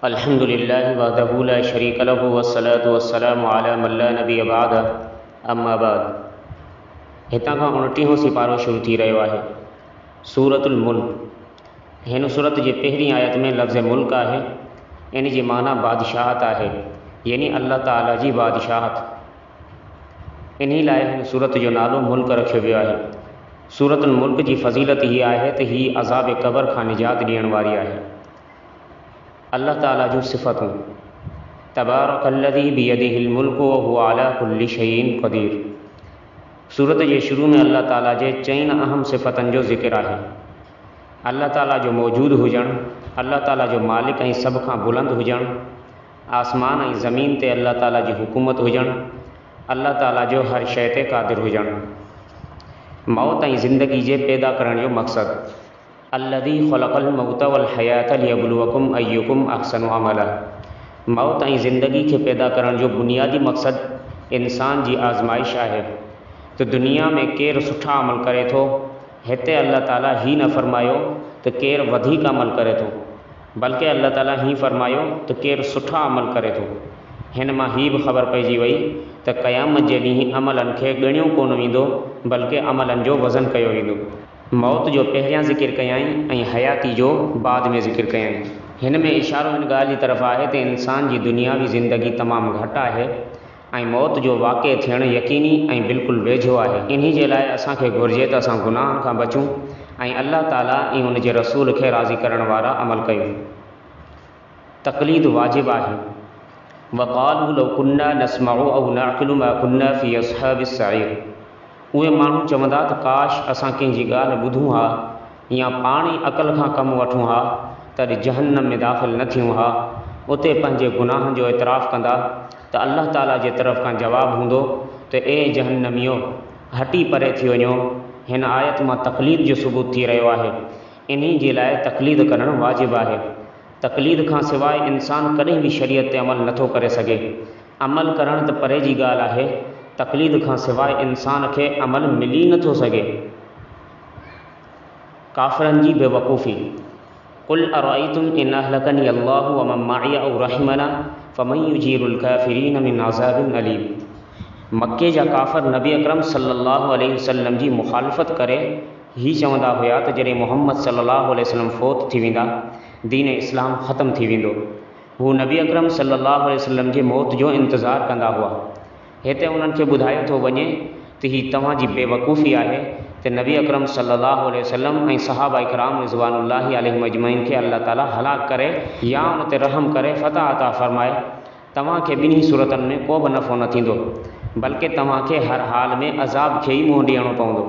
अल्हम्दुलिल्लाह वहदहु ला शरीक लहु वस्सलातु वस्सलामु अला मन ला नबिय बअद अम्मा बाद। हितां खां 29हों सिपारो शुरू थी रहियो आहे। सूरतुल मुल्क। हिन सूरत जे पहिरीं आयत में लफ़्ज़ मुल्क आहे। इन जी माना बादशाहत आहे, यानी अल्लाह ताला जी बादशाहत। इन लाइ हिन सूरत जो नालो मुल्क रखियो वियो आहे। सूरतुल मुल्क जी फ़ज़ीलत हीअ आहे त हीअ अज़ाब क़ब्र खां निजात ॾियण वारी आहे। अल्लाह ताला जूं सिफ़तूं। तबारकल्लज़ी बियदिहिल मुल्कु व हुवा अला कुल्लि शैइन क़दीर। सूरत जे शुरू में अल्लाह ताला जे चइनि अहम सिफ़तनि जो ज़िक्र आहे। अल्लाह ताला जो मौजूदु हुजणु, अल्लाह ताला जो मालिक ऐं सभ खां बुलंद हुजणु, आसमान ऐं ज़मीन ते अल्लाह ताला जी हुकूमत हुजणु, अल्लाह ताला जो हर शइ ते क़ादिर हुजणु, मौत ऐं ज़िंदगी जे पैदा करण जो मक़सदु। अल्लज़ी ख़लक़ल मौत वल हयात लियब्लुवकुम अय्युकुम अहसनु अमला। मौत ऐं ज़िंदगी खे पैदा करण जो बुनियादी मक़सदु इंसान जी आज़माइश आहे त दुनिया में केरु सुठा अमल करे थो। हिते अल्लाह ताला ही न फ़रमायो त केरु वधीक अमल करे थो, बल्कि अल्लाह ताला ही फ़रमायो त केरु सुठा अमल करे थो। हिन मां ही बि ख़बर पइजी वई त क़यामत जे ॾींहुं अमलनि खे ॻणियो कोन वेंदो, बल्कि अमलनि जो वज़न कयो वेंदो। मौत जो पहिरियां ज़िक्र कयाई ऐं हयाती जो बाद में ज़िक्र कयाई। हिन में इशारो इन ॻाल्हि जी तरफ़ आहे त इंसान जी दुनियावी ज़िंदगी तमामु घटि आहे ऐं मौत जो वाक़िअ थियणु यकीनी ऐं बिल्कुलु वेझो आहे। इन जे लाइ असांखे घुरिजे त असां गुनाहनि खां बचूं ऐं अल्लाह ताला ऐं उन जे रसूल खे राज़ी करण वारा अमल कयूं। तक़लीद वाजिबु आहे। वक़ालू लौ कुन्ना नस्मउ औ नअक़िलु मा कुन्ना फ़ी अस्हाबिस सईर। उहे माण्हू चवंदा त काश असां कंहिंजी ॻाल्हि ॿुधूं हा या पाण ई अक़ल खां कमु वठूं हा त जहन्नम में दाख़िल न थियूं हा। उते पंहिंजे गुनाहनि जो एतिराफ़ कंदा त अल्लाह ताला जे तरफ़ खां जवाबु हूंदो त ए जहन्नमियो, हटी परे थी वञो। हिन आयत मां तक़लीद जो सबूत थी रहियो आहे। इन जे लाइ तक़लीद करणु वाजिबु आहे। तक़लीद खां सवाइ इंसानु कॾहिं बि शरीयत ते अमल नथो करे सघे। अमल करणु त परे जी ॻाल्हि आहे, तक़लीद खां सवाइ इंसान खे अमल मिली नथो सघे। काफ़िरनि जी बेवकूफ़ी। कुल अरअयतुम इन अहलकनी अल्लाहु व मन मअय औ रहिमना फमन युजीरुल काफ़िरीन मिन अज़ाबिन अलीम। मक्के जा काफ़िर नबी अकरम सल्लल्लाहु अलैहि वसल्लम जी मुखालिफ़त करे ही चवंदा हुया त जॾहिं मोहम्मद सल्लल्लाहु अलैहि वसल्लम फ़ौत थी वेंदा, दीन इस्लाम ख़तमु थी वेंदो। हू नबी अकरम सल्लल्लाहु अलैहि वसल्लम जे मौत जो इंतज़ारु कंदा हुआ। हिते उन्हनि खे ॿुधायो थो वञे त ही तव्हांजी बेवकूफ़ी आहे त नबी अकरम सल्लल्लाहु अलैहि वसल्लम ऐं सहाबा इकराम रिज़वानुल्लाहि अलैहिम अजमईन खे अल्लाह ताला हलाक करे या उन ते रहम करे फ़तह अता फ़रमाए। तव्हांखे ॿिन्ही सूरतनि में को बि नफ़ो न थींदो, बल्कि तव्हांखे हर हाल में अज़ाब खे ई मुंहुं ॾियणो पवंदो।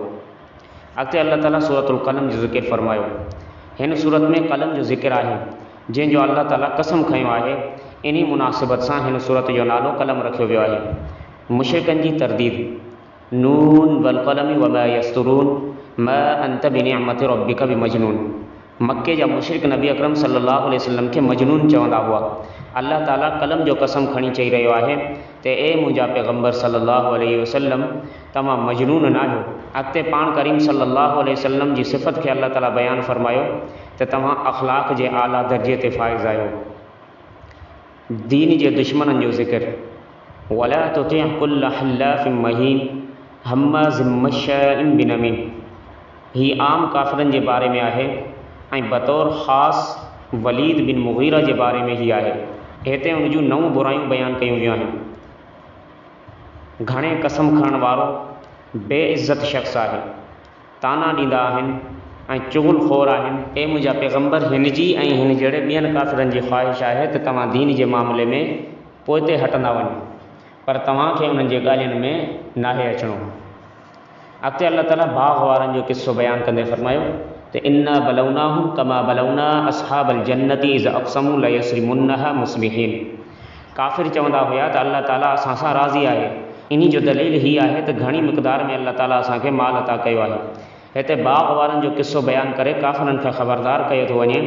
अॻिते अल्लाह ताला सूरतुल क़लम जो ज़िक्र फ़रमायो। हिन सूरत में क़लम जो ज़िक्र आहे, जंहिंजो अल्लाह ताला कसम खंयो आहे। इन मुनासिबत सां हिन सूरत जो नालो क़लम रखियो वियो आहे। मुशरिकनि जी तरदीद। नून वल क़लमि वमा यस्तुरून मा अंत बिनिअमति रब्बिका बिमजनून। मक्के जा मुशरिक नबी अकरम सल्लल्लाहु अलैहि वसल्लम खे मजनून चवंदा हुआ। अल्लाह ताला क़लम जो कसम खणी चई रहियो आहे त ए मुंहिंजा पैगम्बर सल्लल्लाहु अलैहि वसल्लम, तव्हां मजनून न आहियो। अॻिते पाण करीम सल्लल्लाहु अलैहि वसल्लम जी सिफ़त खे अल्लाह ताला बयानु फ़रमायो त तव्हां अख़लाक़ जे आला दर्जे ते फ़ाइज़ आहियो। दीन जे दुश्मननि जो ज़िक्र। वला तुति कुल्ल हल्लाफ़िन महीन हम्माज़िम मश्शाइन बिनमीम। ही आम काफ़िरनि जे बारे में आहे ऐं बतौर ख़ासि वलीद बिन मुग़ीरा जे बारे में ही आहे। हिते उन जूं 9 बुरायूं बयानु कयूं वियूं आहिनि। घणे कसम खणण वारो बेइज़त शख़्स आहे, ताना ॾींदा आहिनि ऐं चुगलखोर आहिनि। ए मुंहिंजा पैगम्बर, हिन जी ऐं हिन जहिड़े ॿियनि काफ़िरनि जी ख़्वाहिश आहे त तव्हां दीन जे मामले में पोइ ते हटंदा वञो, पर तव्हांखे उन्हनि जे ॻाल्हियुनि में नाहे अचिणो। अॻिते अल्लाह ताला बाग़ वारनि जो किस्सो बयानु कंदे फ़रमायो त इन्ना बलौनाहुम कमा बलौना अस्हाबल जन्नती इज़ अक़समू लयस्रिमुन्नहा मुस्बिहीन। काफ़िर चवंदा हुया त अल्लाह ताला असां सां राज़ी आहे। इन जो दलील ही आहे त घणी मिक़दार में अल्लाह ताला असांखे माल अता कयो आहे। हिते बाग़ वारनि जो किस्सो बयानु करे काफ़िरनि खे ख़बरदार कयो थो वञे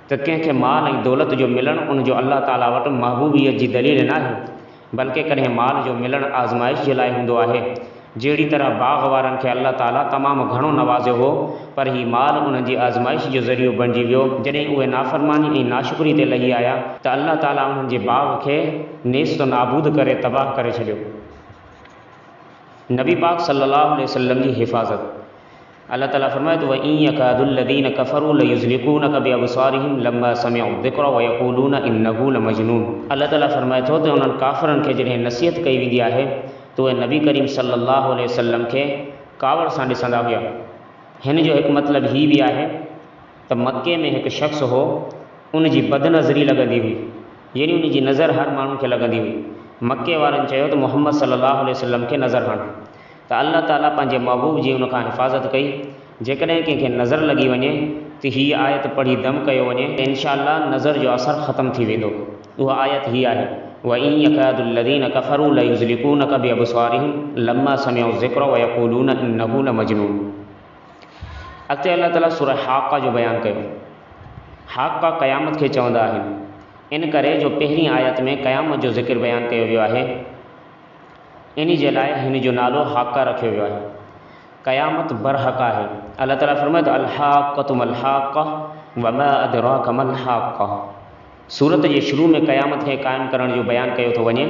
त कंहिंखे माल ऐं दौलत जो मिलणु उनजो अल्लाह ताला वटि महबूबियत जी दलील न आहे, बल्कि कॾहिं माल जो मिलणु आज़माइश जे लाइ हूंदो आहे जहिड़ी तरह बाग़ वारनि खे अल्लाह ताला तमामु घणो नवाज़ियो हो, पर ही माल उन्हनि जी आज़माइश जो ज़रियो बणिजी वियो। जॾहिं उहे नाफ़रमानी ऐं नाशुक्री ते लही आया त अल्लाह ताला उन्हनि जे बाग़ खे नेस्त नाबूद करे तबाह करे छॾियो। नबी पाक सल्लल्लाहु अलैहि वसल्लम जी हिफ़ाज़त अल्लाह ताला फरमाए तो इन यकादुल्लज़ीन कफ़रू लयुज़लिकूनक बिअबसारिहिम लम्मा समिअ ज़िक्र व यक़ूलून इन्नहु लमजनून। अल्लाह ताला फरमाए थो त उन्हनि काफ़िरनि खे जॾहिं नसीहत कई वेंदी आहे तो उहे नबी करीम सल्लल्लाहु अलैहि वसल्लम खे कावड़ सां ॾिसंदा हुआ। हिन जो हिकु मतिलबु हीअ बि आहे त मके में हिकु शख़्स हो, उन जी बदनज़री लॻंदी हुई, यानी उन जी नज़र हर माण्हू खे लॻंदी हुई। मके वारनि चयो त मुहम्मद सल्लल्लाहु अलैहि वसल्लम खे नज़र हण, त अल्लाह ताला पंहिंजे महबूब जी उनखां हिफ़ाज़त कई। जेकॾहिं कंहिंखे नज़र लॻी वञे त हीअ आयत पढ़ी दम कयो वञे त इंशाअल्लाह नज़र जो असरु ख़तमु थी वेंदो। उहा आयत हीअ आहे व इन यकादुल्लज़ीन कफ़रू लयुज़लिकूनक बिअबसारिहिम लम्मा समिअ ज़िक्र व यक़ूलून इन्नहु लमजनून। अॻिते अल्लाह ताला सूरह हाक़ा जो बयानु कयो। हाक़ा क़यामत खे चवंदा आहिनि, इन करे जो पहिरीं आयत में क़यामत जो ज़िक्र बयानु कयो वियो आहे, इन जे लाइ हिन जो नालो हाक़ा रखियो वियो आहे। क़यामत बरहक़ आहे। अल्लाह ताला फरमाए तो अल-हाक़्क़तु मल-हाक़्क़ा वमा अदराक मल-हाक़्क़ा। सूरत जे शुरू में क़यामत खे क़ाइमु करण जो बयानु कयो थो वञे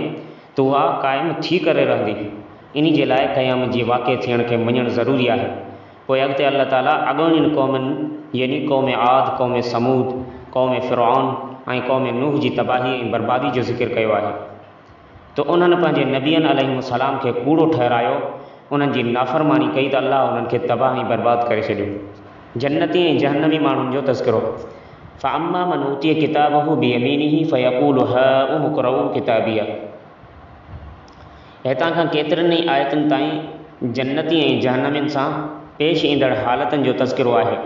त उहा क़ाइमु थी करे रहंदी। इन जे लाइ क़यामत जी वाक़े थियण खे मञणु ज़रूरी आहे। पोइ अॻिते अल्लाह ताला अॻूणियुनि क़ौमुनि यानी क़ौम आद, क़ौम समूद, क़ौम फ़िरऔन ऐं क़ौम नूह जी तबाही ऐं बर्बादी जो ज़िक्र कयो आहे। तो उन्हनि पंहिंजे नबियनि अलैहिस्सलाम खे कूड़ो ठहिरायो, उन्हनि जी नाफ़रमानी कई त अल्लाह उन्हनि खे तबाह ऐं बर्बाद करे छॾियो। जन्नती ऐं जहन्नमी माण्हुनि जो तज़किरो। फ़अम्मा मन ऊतिय किताबहु बियमीनिही फ़यक़ूलु हाउम इक़्रऊ किताबिया। हितां खां केतिरनि ई आयतुनि ताईं जन्नती ऐं जहन्नमियुनि सां पेश ईंदड़ हालतुनि जो तज़किरो आहे।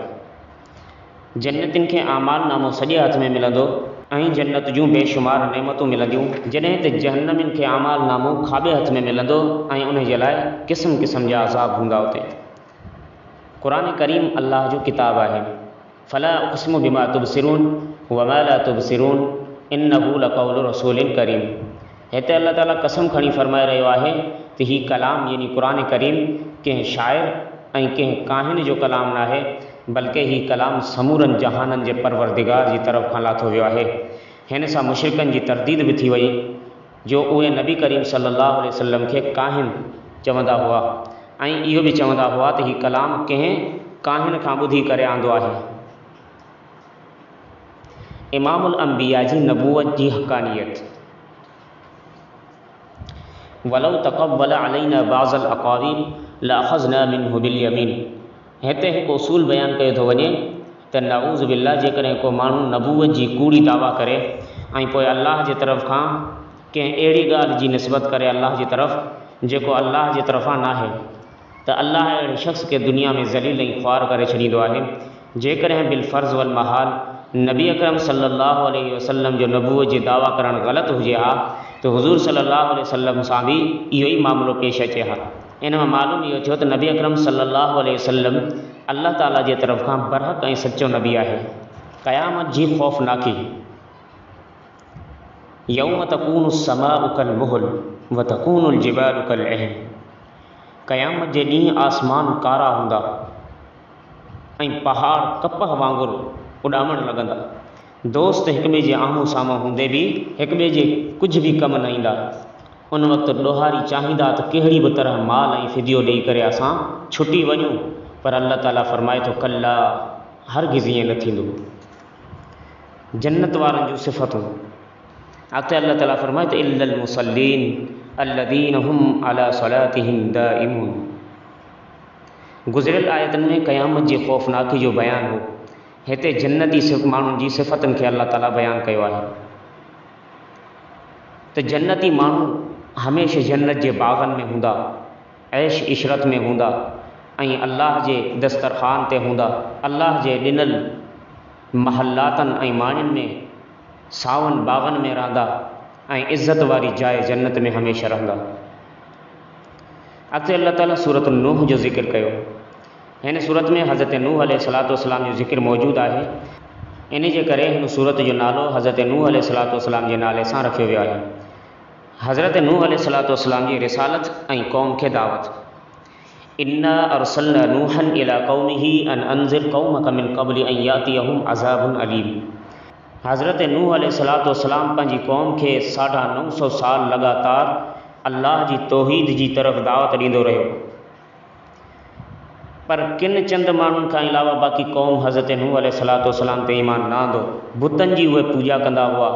जन्नतियुनि खे आमाल नामो सॼे हथ में मिलंदो ऐं जन्नत जूं बेशुमार नेमतूं मिलंदियूं, जॾहिं त जहन्नमियुनि खे आमाल नामो खाॿे हथ में मिलंदो ऐं उन जे लाइ क़िस्म क़िस्म जा अज़ाब हूंदा उते। क़ुरान करीम अल्लाह जो किताब आहे। फ़ला उक़्सिमु बिमा तुबसिरून वमा ला तुबसिरून इन्नहु लक़ौलु रसूलिन करीम। हिते अल्लाह ताला कसम खणी फरमाए रहियो आहे त हीउ कलाम यानी क़ुरान करीम कंहिं शाइर ऐं कंहिं काहिन जो कलाम न आहे, बल्कि हीउ कलाम समूरनि जहाननि जे परवरदिगार जी तरफ़ खां लाथो वियो आहे। हिन सां मुशरिकनि जी तरदीद बि थी वई जो उहे नबी करीम सल्लल्लाहु अलैहि वसल्लम खे काहिन चवंदा हुआ ऐं इहो बि चवंदा हुआ त हीउ कलाम कंहिं काहिन खां ॿुधी करे आंदो आहे। इमामुल अंबिया जी नबूवत जी हक़ानियत। वलौ तक़व्वल अलैना बाज़ल अक़ावील लअख़ज़ना मिन्हु बिल-यमीन। हिते हिकु उसूल बयानु कयो थो वञे त नऊज़ बिल्लाह जेकॾहिं को माण्हू नबूवत जी कूड़ी दावा करे ऐं पोइ अल्लाह जे तरफ़ खां कंहिं अहिड़ी ॻाल्हि जी निस्बत करे अल्लाह जी तरफ़ जेको अल्लाह जे तरफ़ां न आहे, त अल्लाह अहिड़े शख़्स खे दुनिया में ज़लील ऐं ख़्वार करे छॾींदो आहे। जेकॾहिं बिलफ़र्ज़ वल महाल नबी अकरम सल्लल्लाहु अलैहि वसल्लम जो नबूवत जी दावा करणु ग़लति हुजे हा त हुज़ूर सल्लल्लाहु अलैहि वसल्लम सां बि इहो ई मामिलो पेश अचे हा। इन मां मालूम इहो थियो त नबी अकरम सल्लल्लाहु अलैहि वसल्लम अल्लाह ताला जे तरफ़ खां बरहक़ ऐं सचो नबी आहे। क़यामत जी ख़ौफ़नाकी। यौम तकूनु समाउ कल मुहल व तकूनुल जिबालु कल अहन। क़यामत जे ॾींहुं आसमान कारा हूंदा ऐं पहाड़ कपह वांगुरु उॾामण लॻंदा। दोस्त हिक ॿिए जे आम्हूं साम्हूं हूंदे बि हिक ॿिए जे कुझु बि कमु न ईंदा। उन वक़्तु ॾोहारी चाहींदा त कहिड़ी बि तरह माल ऐं फिदियो ॾेई करे असां छुटी वञूं, पर अल्लाह ताला फरमाए थो कल्ला, हरगिज़ ईअं न थींदो। जन्नत वारनि जूं सिफ़तूं। अॻिते अल्लाह ताला फरमाए त इल्लल मुसल्लीन अल्लज़ीन हुम अला सलातिहिम दाइमून। गुज़िरियल आयतनि में क़यामत जी ख़ौफ़नाकी जो बयानु हो। हिते जन्नती माण्हुनि जी सिफ़तुनि खे अल्लाह ताला बयानु कयो आहे त जन्नती माण्हू हमेशह जन्नत जे बाग़नि में हूंदा, ऐश इशरत में हूंदा ऐं अल्लाह जे दस्तरख़ान ते हूंदा। अल्लाह जे ॾिनल महलातनि ऐं माणियुनि में सावन बाग़नि में रहंदा ऐं इज़त वारी जाइ जन्नत में हमेशह रहंदा। अॻिते अल्लाह ताला सूरत नूह जो ज़िक्र कयो। हिन सूरत में हज़रत नूह अलैहिस्सलाम जो ज़िक्र मौजूदु आहे। इन जे करे हिन सूरत जो नालो हज़रत नूह अलैहिस्सलाम जे नाले सां रखियो वियो आहे। हज़रत नूह अलैहिस्सलाम जी रिसालत ऐं क़ौम खे दावत। इन्ना अरसलना नूहन इला कौमिही अन अंज़िर कौमक मिन क़ब्लि अन यातियहुम अज़ाबुन अलीम। हज़रत नूह अलैहिस्सलाम पंहिंजी क़ौम खे 950 साल लगातार अल्लाह जी तौहीद जी तरफ़ दावत ॾींदो रहियो, पर किन चंद माण्हुनि खां अलावा बाक़ी क़ौम हज़रत नूह अलैहिस्सलाम ते ईमान न आंदो। बुतनि जी उहे पूॼा कंदा हुआ।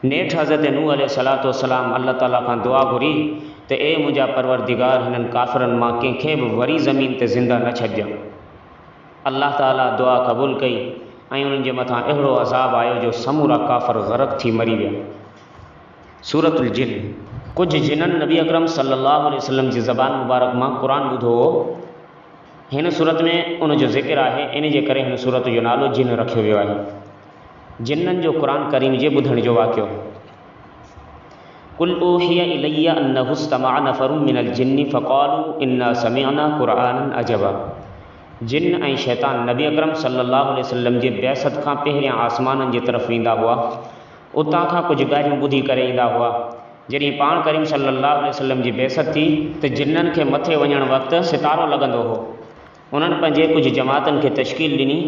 नेठि हज़रत नूह अलैहिस्सलाम अल्लाह ताला खां दुआ घुरी त ए मुंहिंजा परवरदिगार, हिननि काफ़िरनि मां कंहिंखे बि वरी ज़मीन ते ज़िंदा न छॾिजां। अल्लाह ताला दुआ क़बूल कई ऐं उन्हनि जे मथां अहिड़ो अज़ाब आयो जो समूरा काफ़िर ग़रक़ थी मरी विया। सूरतुल जिन। कुझु जिननि नबी अकरम सल्लल्लाहु अलैहि वसल्लम जी ज़बान मुबारक मां क़ुरान ॿुधो हो। हिन सूरत में उन जो ज़िक्र आहे, इन जे करे हिन सूरत जो नालो जिन रखियो वियो आहे। जिन्ननि जो क़ुरान करीम जे ॿुधण जो वाक़ियो। कुल ऊहिय इलैया अन्नहु इस्तमअ नफ़रुम मिनल जिन्नि फ़क़ालू इन्ना समिअना क़ुरआनन अजबा। जिन ऐं शैतान नबी अकरम सल्लल्लाहु अलैहि वसल्लम जे बैसत खां पहिरियां आसमाननि जी तरफ़ वेंदा हुआ, उतां खां कुझु ॻाल्हियूं ॿुधी करे ईंदा हुआ। जॾहिं पाण करीम सल्लल्लाहु अलैहि वसल्लम जी बैसत थी त जिन्ननि खे मथे वञण वक़्तु सितारो लॻंदो हो। उन्हनि पंहिंजे कुझु जमातनि खे तश्कील ॾिनी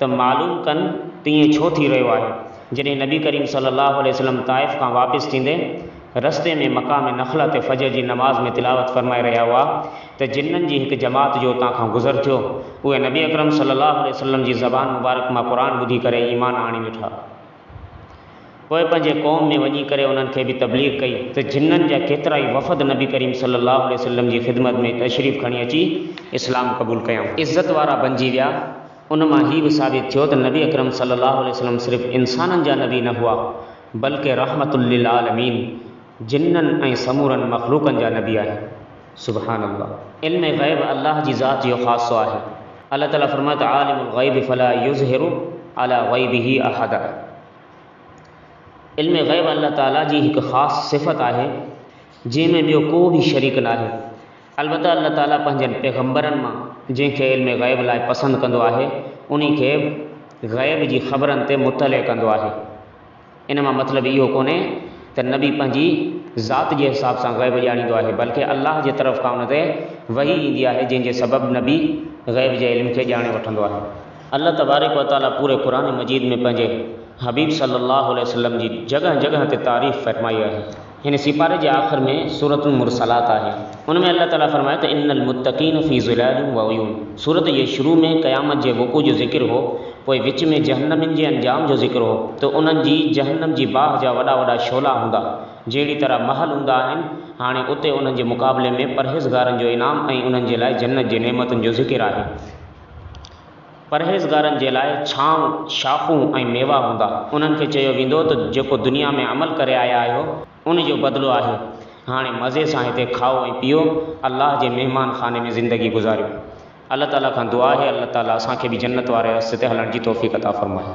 त मालूम कनि त ईअं छो थी रहियो आहे। जॾहिं नबी करीम सल्लल्लाहु अलैहि वसल्लम ताइफ़ खां वापसि थींदे रस्ते में मक़ाम नख़ला ते फ़जर जी नमाज़ में तिलावत फ़रमाए रहिया हुआ त जिन्ननि जी हिकु जमात जो उतां खां गुज़र थियो। उहे नबी अकरम सल्लल्लाहु अलैहि वसल्लम जी ज़बान मुबारक मां क़ुरान ॿुधी करे ईमान आणे वेठा। पोइ पंहिंजे क़ौम में वञी करे उन्हनि खे बि तबलीग कई त जिन्ननि जा केतिरा ई वफ़द नबी करीम सल्लल्लाहु अलैहि वसल्लम जी ख़िदमत में तशरीफ़ खणी अची इस्लाम क़बूल कयूं, इज़त वारा बणिजी विया। उन मां हीउ बि साबित थियो त नबी अकरम सल्लल्लाहु अलैहि वसल्लम सिर्फ़ु इंसाननि जा नबी न हुआ, बल्कि रहमतुल लिल आलमीन, जिन्ननि ऐं समूरनि मख़लूक़नि जा नबी आहे। सुबहान अल्लाह। इल्म ग़ैब अल्लाह जी ज़ात जो ख़ासो आहे। अल्लाह ताला फ़रमाए त आलिमुल ग़ैब फ़ला युज़हिरु अला ग़ैबिही अहदा। इल्म ग़ैब अल्लाह ताला जी हिकु ख़ासि सिफ़त आहे जंहिंमें ॿियो को बि शरीक न आहे। अलबत्ता अल्लाह ताला पंहिंजनि पैगम्बरनि मां जंहिंखे इल्म ग़ैब लाइ पसंदि कंदो आहे, उन खे ग़ैब जी ख़बरनि ते मुतले कंदो आहे। इन मां मतिलबु इहो कोन्हे त नबी पंहिंजी ज़ात जे हिसाब सां ग़ैब ॼाणींदो आहे, बल्कि अल्लाह जे तरफ़ खां उन ते वही ईंदी आहे जंहिंजे सबबु नबी ग़ैब जे इल्म खे ॼाणे वठंदो आहे। अल्लाह तबारक व तआला पूरे क़ुरान मजीद में पंहिंजे हबीब सल्लल्लाहु अलैहि वसल्लम जी जगह जगह ते तारीफ़ फ़रमाई आहे। हिन सिपारे जे आख़िर में सूरतुल मुरसलात आहे। उन में अल्लाह ताला फ़रमाए त इन्नल मुत्तक़ीन फ़ी ज़िलालिन व उयून। सूरत जे शुरू में क़यामत जे वक़ूअ जो ज़िक्र हो, पोइ विच में जहन्नमिन जे अंजाम जो ज़िक्र हो त उन्हनि जी जहन्नम जी बाह जा वॾा वॾा शोला हूंदा, जहिड़ी तरह महल हूंदा आहिनि। हाणे उते उन्हनि जे मुक़ाबले में परहेज़गारनि जो इनाम ऐं उन्हनि जे लाइ जन्नत जे नेमतुनि जो ज़िक्र आहे। परहेज़गारनि जे लाइ छांव, शाख़ूं ऐं मेवा हूंदा। उन्हनि खे चयो वेंदो त जेको दुनिया में अमल करे आया आहियो उन जो बदिलो आहे। हाणे मज़े सां हिते खाओ ऐं पीओ, अल्लाह जे महिमान खाने में ज़िंदगी गुज़ारियो। अल्लाह ताला खां दुआ आहे अल्लाह ताला असांखे बि जन्नत वारे रस्ते ते हलण जी तौफ़ीक़ अता फ़रमाए।